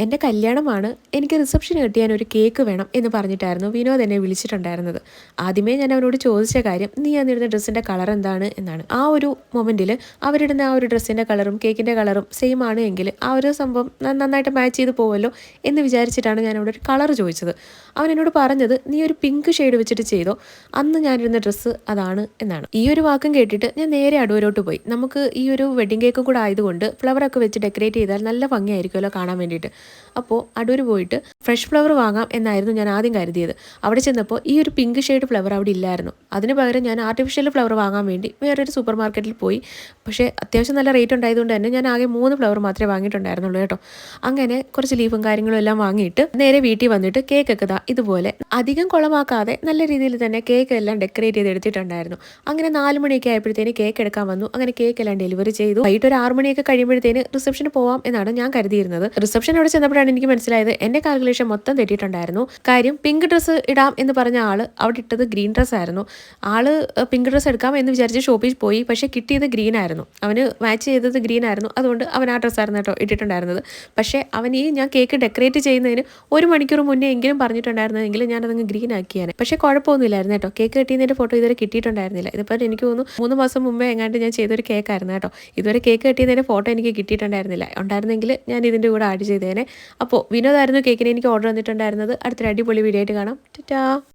എൻ്റെ കല്യാണമാണ്, എനിക്ക് റിസപ്ഷന് കിട്ടിയാൻ ഒരു കേക്ക് വേണം എന്ന് പറഞ്ഞിട്ടായിരുന്നു വിനോദ് എന്നെ വിളിച്ചിട്ടുണ്ടായിരുന്നത്. ആദ്യമേ ഞാൻ അവനോട് ചോദിച്ച കാര്യം നീ അന്നിടുന്ന ഡ്രസ്സിൻ്റെ കളർ എന്താണ് എന്നാണ്. ആ ഒരു മൊമെൻറ്റിൽ അവരിടുന്ന ആ ഒരു ഡ്രസ്സിൻ്റെ കളറും കേക്കിൻ്റെ കളറും സെയിം ആണ് എങ്കിൽ ആ ഒരു സംഭവം നന്നായിട്ട് മാച്ച് ചെയ്ത് പോകുമല്ലോ എന്ന് വിചാരിച്ചിട്ടാണ് ഞാൻ അവിടെ ഒരു കളർ ചോദിച്ചത്. അവൻ എന്നോട് പറഞ്ഞത് നീ ഒരു പിങ്ക് ഷെയ്ഡ് വെച്ചിട്ട് ചെയ്തോ, അന്ന് ഞാനിരുന്ന ഡ്രസ്സ് അതാണ് എന്നാണ്. ഈ ഒരു വാക്കും കേട്ടിട്ട് ഞാൻ നേരെ അടൂരോട്ട് പോയി. നമുക്ക് ഈ ഒരു വെഡിങ് കേക്കും കൂടെ ആയതുകൊണ്ട് ഫ്ലവറൊക്കെ വെച്ച് ഡെക്കറേറ്റ് ചെയ്താൽ നല്ല ഭംഗിയായിരിക്കുമല്ലോ കാണാൻ വേണ്ടിയിട്ട്. അപ്പോൾ അടൂർ പോയിട്ട് ഫ്രഷ് ഫ്ലവർ വാങ്ങാം എന്നായിരുന്നു ഞാൻ ആദ്യം കരുതിയത്. അവിടെ ചെന്നപ്പോൾ ഈ ഒരു പിങ്ക് ഷെയ്ഡ് ഫ്ലവർ അവിടെ ഇല്ലായിരുന്നു. അതിന് പകരം ഞാൻ ആർട്ടിഫിഷ്യൽ ഫ്ലവർ വാങ്ങാൻ വേണ്ടി വേറൊരു സൂപ്പർ മാർക്കറ്റിൽ പോയി. പക്ഷേ അത്യാവശ്യം നല്ല റേറ്റ് ഉണ്ടായതുകൊണ്ട് തന്നെ ഞാൻ ആകെ 3 ഫ്ലവർ മാത്രമേ വാങ്ങിയിട്ടുണ്ടായിരുന്നുള്ളൂ കേട്ടോ. അങ്ങനെ കുറച്ച് ലീഫും കാര്യങ്ങളും എല്ലാം വാങ്ങിയിട്ട് നേരെ വീട്ടിൽ വന്നിട്ട് കേക്കൊക്കെ ഇതുപോലെ അധികം കുളമാക്കാതെ നല്ല രീതിയിൽ തന്നെ കേക്ക് എല്ലാം ഡെക്കറേറ്റ് ചെയ്ത് എടുത്തിട്ടുണ്ടായിരുന്നു. അങ്ങനെ 4 മണിയൊക്കെ ആയപ്പോഴത്തേന് കേക്ക് എടുക്കാൻ വന്നു. അങ്ങനെ കേക്ക് എല്ലാം ഡെലിവറി ചെയ്തു. വൈകിട്ട് ഒരു 6 മണിയൊക്കെ കഴിയുമ്പോഴത്തേന് റിസപ്ഷന് പോവാം എന്നാണ് ഞാൻ കരുതിയിരുന്നത്. റിസപ്ഷൻ അവിടെ ചെന്നപ്പോഴാണ് എനിക്ക് മനസ്സിലായത് എൻ്റെ കാൽക്കുലേഷൻ മൊത്തം തെറ്റിയിട്ടുണ്ടായിരുന്നു. കാര്യം പിങ്ക് ഡ്രസ്സ് ഇടാം എന്ന് പറഞ്ഞ ആള് അവിടെ ഇട്ടത് ഗ്രീൻ ഡ്രസ്സ് ആയിരുന്നു. ആള് പിങ്ക് ഡ്രസ്സ് എടുക്കാം എന്ന് വിചാരിച്ച് ഷോപ്പിൽ പോയി. പക്ഷേ കിട്ടിയത് ഗ്രീൻ ആയിരുന്നു. അവന് മാച്ച് ചെയ്തത് ഗ്രീൻ ആയിരുന്നു. അതുകൊണ്ട് അവൻ ആ ഡ്രസ്സായിരുന്നു കേട്ടോ ഇട്ടിട്ടുണ്ടായിരുന്നത്. പക്ഷേ അവൻ ഈ ഞാൻ കേക്ക് ഡെക്കറേറ്റ് ചെയ്യുന്നതിന് 1 മണിക്കൂർ മുന്നേ എങ്കിലും പറഞ്ഞിട്ടുണ്ടായിരുന്നെങ്കിൽ ഞാനതങ്ങ് ഗ്രീൻ ആക്കിയാണ്. പക്ഷേ കുഴപ്പമൊന്നുമില്ലായിരുന്നു കേട്ടോ. കേക്ക് കെട്ടിയതിൻ്റെ ഫോട്ടോ ഇതുവരെ കിട്ടിയിട്ടുണ്ടായിരുന്നില്ല. ഇതിപ്പോൾ എനിക്ക് തോന്നുന്നു 3 മാസം മുമ്പേ എങ്ങാണ്ട് ഞാൻ ചെയ്തൊരു കേക്കായിരുന്നു കേട്ടോ. ഇതുവരെ കേക്ക് കെട്ടിയതിൻ്റെ ഫോട്ടോ എനിക്ക് കിട്ടിയിട്ടുണ്ടായിരുന്നില്ല. ഉണ്ടായിരുന്നെങ്കിൽ ഞാൻ ഇതിൻ്റെ കൂടെ ആഡ് ചെയ്തേനെ. അപ്പോൾ വിനോദായിരുന്നു കേക്കിന് എനിക്ക് ഓർഡർ വന്നിട്ടുണ്ടായിരുന്നത്. അടുത്തൊരു അടിപൊളി വീഡിയോ ആയിട്ട് കാണാം. ടാറ്റാ.